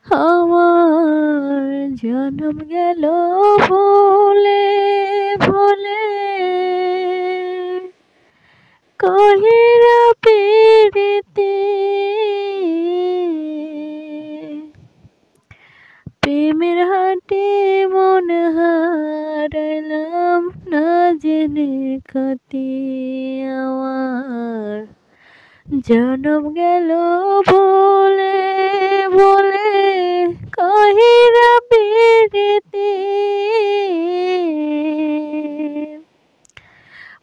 আমার জনম গেল ভুলে ভুলে, কহিরা পিরিতি প্রেমের হাটে মন হারাইলাম না জেনে ক্ষতি আমার জনম গেল ভুলে ভুলে, কহিরা পিরিতি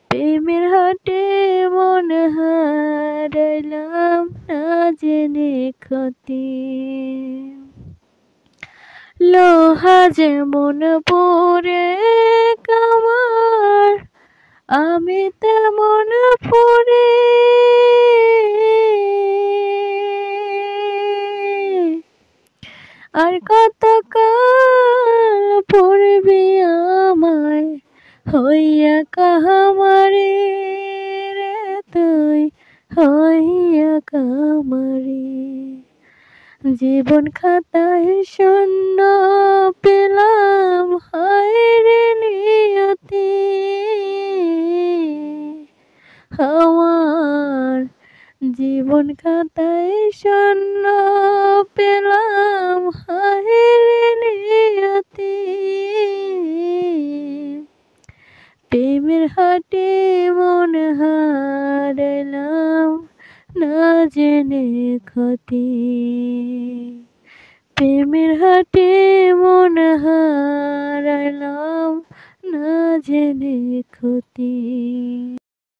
প্রেমের হাটে মন হারাইলাম না জেনে ক্ষতি। লোহা যেমন পুড়ে কামার, আমি তেমন পুড়ে আর কতকাল পড়বি আমায় হইয়া কাহামারি রে তুই হইয়া কাহামারি। জীবন খাতায় শূন্য পেলাম হায় রে নিয়তি আমার জীবন খাতায় শূন্য পেলাম হায় রে নিয়তি। প্রেমের হাটে মন হারাইলাম না জেনে ক্ষতি, প্রেমের হাটে মন হারাইলাম না জেনে ক্ষতি।